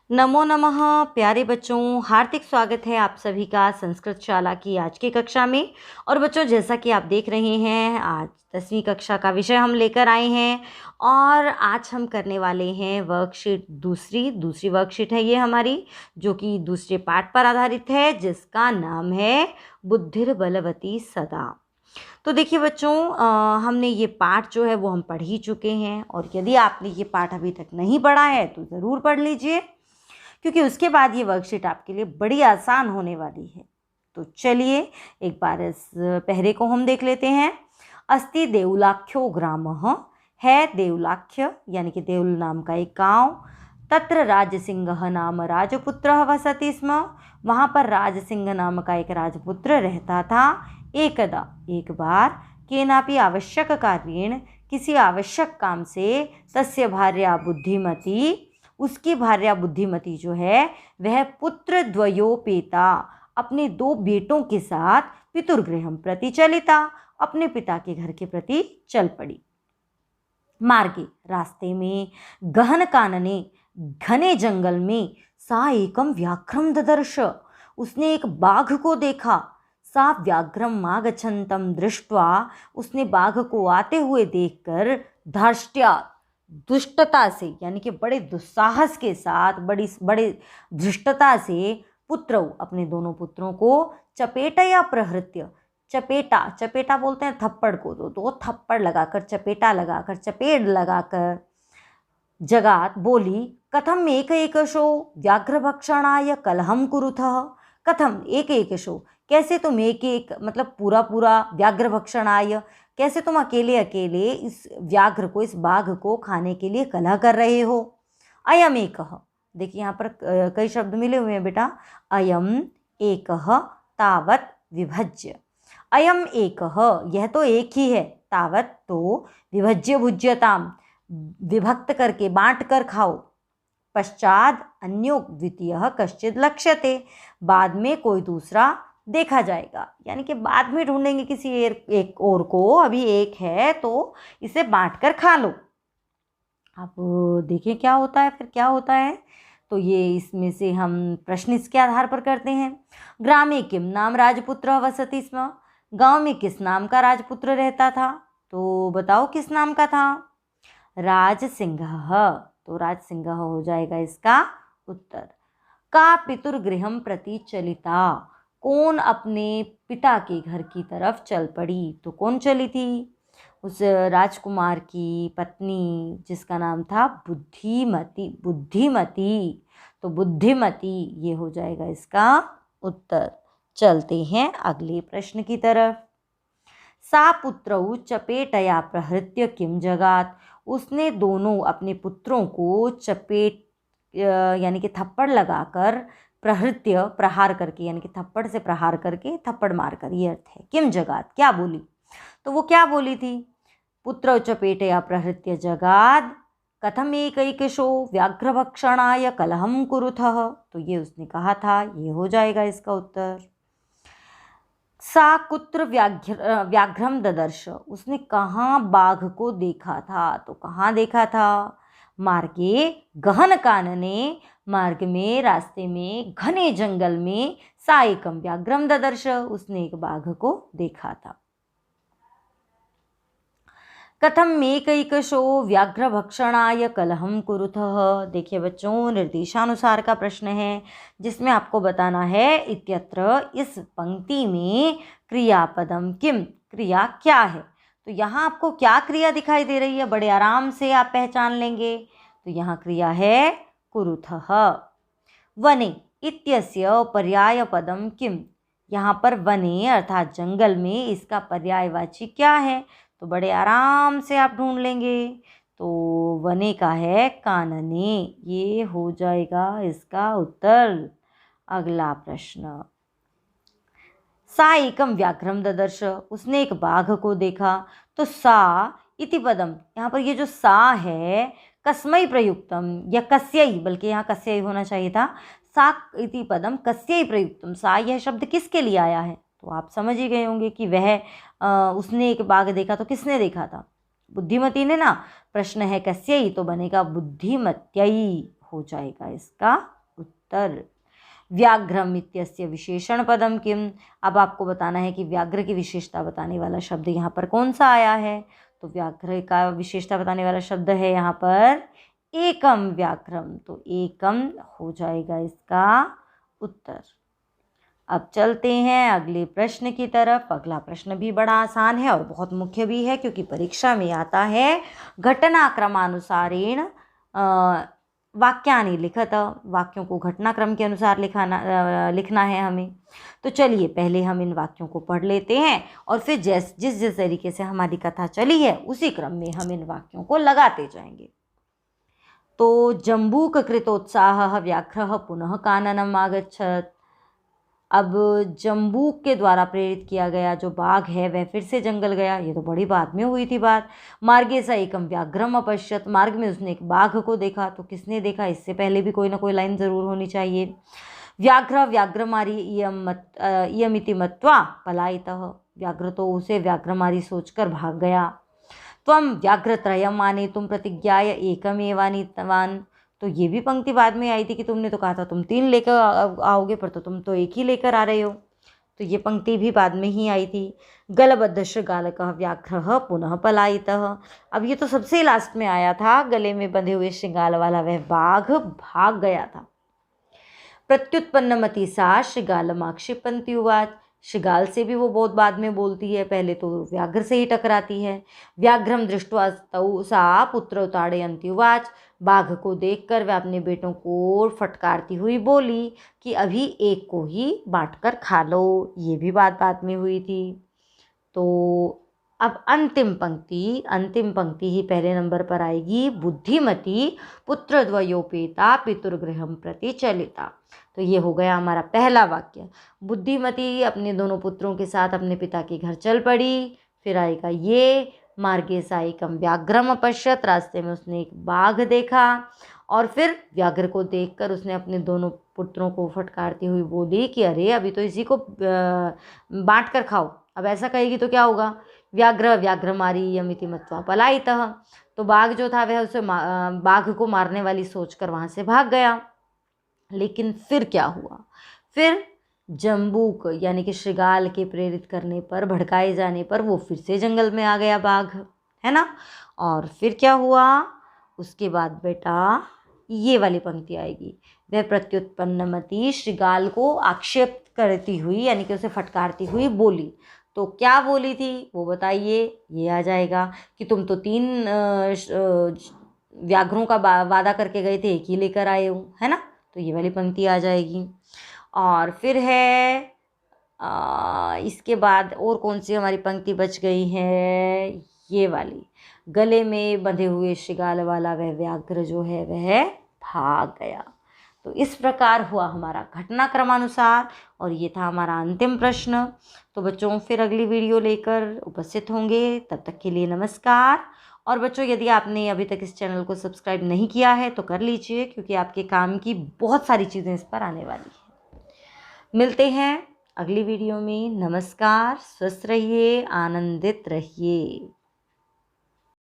नमो नमः। प्यारे बच्चों, हार्दिक स्वागत है आप सभी का संस्कृत शाला की आज की कक्षा में। और बच्चों, जैसा कि आप देख रहे हैं, आज 10वीं कक्षा का विषय हम लेकर आए हैं और आज हम करने वाले हैं वर्कशीट दूसरी वर्कशीट है ये हमारी, जो कि दूसरे पाठ पर आधारित है, जिसका नाम है बुद्धिर्बलवती सदा। तो देखिए बच्चों, हमने ये पाठ जो है वो हम पढ़ ही चुके हैं और यदि आपने ये पाठ अभी तक नहीं पढ़ा है तो ज़रूर पढ़ लीजिए, क्योंकि उसके बाद ये वर्कशीट आपके लिए बड़ी आसान होने वाली है। तो चलिए एक बार इस पहरे को हम देख लेते हैं। अस्ति देउलाख्यो ग्रामः, है देउलाख्य यानी कि देउल नाम का एक गांव। तत्र राजसिंह नाम राजपुत्रः वसति स्म, वहाँ पर राजसिंह नाम का एक राजपुत्र रहता था। एकदा, एक बार, केनापि आवश्यक कार्येण, किसी आवश्यक काम से, तस्य भार्या बुद्धिमती, उसकी भार्या बुद्धिमती जो है वह पुत्र द्वयोपेता, अपने 2 बेटों के साथ पितुर्गृहं प्रति चलिता, अपने पिता के घर के प्रति चल पड़ी। मार्गे, रास्ते में, गहन कानने, घने जंगल में, सा एकम व्याघ्रम ददर्श, उसने एक बाघ को देखा। सा व्याघ्रम आगच्छन्तं दृष्ट्वा, उसने बाघ को आते हुए देखकर, धार्ष्ट्या, दुष्टता से यानी कि बड़े दुस्साहस के साथ, बड़े धृष्टता से, पुत्रौ, अपने दोनों पुत्रों को, चपेटया प्रहृत्य, चपेटा बोलते हैं थप्पड़ को, तो थप्पड़ लगाकर, चपेटा लगाकर, चपेट लगाकर, जगात, बोली, कथम एकैकशो व्याघ्रभक्षणाय कलहम कुरुथः, कथम एकैकशो, कैसे तुम एक मतलब पूरा व्याघ्रभक्षणाय, कैसे तुम अकेले इस व्याघ्र को, इस बाघ को खाने के लिए कलह कर रहे हो। अयम एकः, देखिए यहाँ पर कई शब्द मिले हुए हैं बेटा। अयम एकः तावत विभज्य, अयम एकः, यह तो एक ही है, तावत तो, विभज्य भुज्यताम, विभक्त करके बांट कर खाओ। पश्चात अन्यो द्वितीयः कश्चित् लक्ष्यते, बाद में कोई दूसरा देखा जाएगा, यानी कि बाद में ढूंढेंगे किसी एक और को, अभी एक है तो इसे बांट कर खा लो। अब देखिए क्या होता है, फिर क्या होता है। तो ये इसमें से हम प्रश्न इसके आधार पर करते हैं। ग्रामे किम नाम राजपुत्र वसति स्म, गांव में किस नाम का राजपुत्र रहता था, तो बताओ किस नाम का था। राजसिंह, तो राजसिंह हो जाएगा इसका उत्तर। का पितुर्गृहम प्रति चलिता, कौन अपने पिता के घर की तरफ चल पड़ी, तो कौन चली थी, उस राजकुमार की पत्नी जिसका नाम था बुद्धिमती, तो बुद्धिमती ये हो जाएगा इसका उत्तर। चलते हैं अगले प्रश्न की तरफ। सा पुत्रौ चपेटया प्रहृत्य किम जगात, उसने दोनों अपने पुत्रों को चपेट यानी कि थप्पड़ लगाकर, प्रहृत्य प्रहार करके, यानी कि थप्पड़ से प्रहार करके, थप्पड़ मारकर, ये अर्थ है। किम जगात, क्या बोली, तो वो क्या बोली थी। पुत्रौ चपेटया प्रहृत्य जगाद, कथम एकैकशो व्याघ्रभक्षणाय कलहम कुरुथः, तो ये उसने कहा था, ये हो जाएगा इसका उत्तर। सा कुत्र व्याघ्रम ददर्श, उसने कहाँ बाघ को देखा था, तो कहाँ देखा था। मार्गे गहन कानने, मार्ग में, रास्ते में, घने जंगल में, सा एकम व्याघ्रम ददर्श, उसने एक बाघ को देखा था। कथम एकैकशो व्याघ्रभक्षणाय कलहम कुरुथः, देखिए बच्चों, निर्देशानुसार का प्रश्न है, जिसमें आपको बताना है इत्यत्र, इस पंक्ति में क्रियापदम किम, क्रिया क्या है। तो यहाँ आपको क्या क्रिया दिखाई दे रही है, बड़े आराम से आप पहचान लेंगे। तो यहाँ क्रिया है कुरुथः। वने इत्यस्य पर्यायपदम किम, यहाँ पर वने अर्थात जंगल में, इसका पर्यायवाची क्या है, तो बड़े आराम से आप ढूंढ लेंगे। तो वने का है कानने, ये हो जाएगा इसका उत्तर। अगला प्रश्न। सा एकम व्याघ्रम ददर्श, उसने एक बाघ को देखा, तो सा इति पदम, यहाँ पर ये जो सा है, कस्मै प्रयुक्तम या कस्यै, बल्कि यहाँ कस्यै होना चाहिए था। सा इति पदम कस्यै प्रयुक्तम, सा यह शब्द किसके लिए आया है, तो आप समझ ही गए होंगे कि वह उसने एक बाघ देखा, तो किसने देखा था, बुद्धिमती ने ना। प्रश्न है कस्यै, तो बनेगा बुद्धिमत्यै, हो जाएगा इसका उत्तर। व्याघ्रम इत्यस्य विशेषण पदम किम। अब आपको बताना है कि व्याघ्र की विशेषता बताने वाला शब्द यहाँ पर कौन सा आया है। तो व्याघ्र का विशेषता बताने वाला शब्द है यहाँ पर एकम व्याघ्रम। तो एकम हो जाएगा इसका उत्तर। अब चलते हैं अगले प्रश्न की तरफ। अगला प्रश्न भी बड़ा आसान है और बहुत मुख्य भी है, क्योंकि परीक्षा में आता है घटनाक्रमानुसारेण वाक्यानि लिखत। वाक्यों को घटनाक्रम के अनुसार लिखना है हमें। तो चलिए पहले हम इन वाक्यों को पढ़ लेते हैं और फिर जिस तरीके से हमारी कथा चली है उसी क्रम में हम इन वाक्यों को लगाते जाएंगे। तो जम्बूक कृतोत्साह व्याघ्रः पुनः काननम आगच्छत्। अब जम्बूक के द्वारा प्रेरित किया गया जो बाघ है वह फिर से जंगल गया। ये तो बड़ी बाद में हुई थी बात। मार्गे स एकम व्याघ्रम अपश्यत। मार्ग में उसने एक बाघ को देखा। तो किसने देखा, इससे पहले भी कोई ना कोई लाइन ज़रूर होनी चाहिए। व्याघ्र व्याघ्रमारी इयमिति मत्वा पलायितः। व्याघ्र तो उसे व्याघ्रमारी सोचकर भाग गया। त्वं व्याघ्रत्रयम् आनेतुं प्रतिज्ञाय एकमेवानीतवान्। तो ये भी पंक्ति बाद में आई थी कि तुमने तो कहा था तुम 3 लेकर आओगे, पर तो तुम तो 1 ही लेकर आ रहे हो। तो ये पंक्ति भी बाद में ही आई थी। गलबद्ध शृगालकः व्याघ्रः पुनः पलायितः। अब ये तो सबसे लास्ट में आया था, गले में बंधे हुए श्रृंगाल वाला वह बाघ भाग गया था। प्रत्युत्पन्नमति सा शृगालमाक्षिपन्ति उवाच। शृगाल से भी वो बहुत बाद में बोलती है, पहले तो व्याघ्र से ही टकराती है। व्याघ्रम दृष्ट्वा तौ सा पुत्र ताड़यन्ति उवाच। बाघ को देखकर वह अपने बेटों को फटकारती हुई बोली कि अभी एक को ही बांटकर खा लो। ये भी बात में हुई थी। तो अब अंतिम पंक्ति ही पहले नंबर पर आएगी। बुद्धिमती पुत्रद्वयोपेता पितुर्गृहं प्रति चलिता। तो ये हो गया हमारा पहला वाक्य। बुद्धिमती अपने दोनों पुत्रों के साथ अपने पिता के घर चल पड़ी। फिर आएगा ये मार्गे सा एकम व्याघ्रम अपश्यत। रास्ते में उसने एक बाघ देखा और फिर व्याघ्र को देखकर उसने अपने दोनों पुत्रों को फटकारती हुई बोली कि अरे अभी तो इसी को बांट कर खाओ। अब ऐसा कहेगी तो क्या होगा, व्याघ्र व्याघ्रमारी यमिति मत्वा पलायितः। तो बाघ जो था वह उसे बाघ को मारने वाली सोचकर वहाँ से भाग गया। लेकिन फिर क्या हुआ, फिर जम्बूक यानी कि श्रृगाल के प्रेरित करने पर, भड़काए जाने पर वो फिर से जंगल में आ गया बाघ, है ना। और फिर क्या हुआ, उसके बाद बेटा ये वाली पंक्ति आएगी। वह प्रत्युत्पन्नमती श्रृगाल को आक्षेप करती हुई यानी कि उसे फटकारती हुई बोली। तो क्या बोली थी वो बताइए। ये आ जाएगा कि तुम तो 3 व्याघ्रों का वादा करके गए थे, 1 ही लेकर आए हो, है ना। तो ये वाली पंक्ति आ जाएगी। और फिर है इसके बाद और कौन सी हमारी पंक्ति बच गई है, ये वाली। गले में बंधे हुए श्रृगाल वाला वह व्याघ्र जो है वह भाग गया। तो इस प्रकार हुआ हमारा घटनाक्रमानुसार और ये था हमारा अंतिम प्रश्न। तो बच्चों फिर अगली वीडियो लेकर उपस्थित होंगे, तब तक के लिए नमस्कार। और बच्चों यदि आपने अभी तक इस चैनल को सब्सक्राइब नहीं किया है तो कर लीजिए, क्योंकि आपके काम की बहुत सारी चीज़ें इस पर आने वाली हैं। मिलते हैं अगली वीडियो में। नमस्कार, स्वस्थ रहिए, आनंदित रहिए।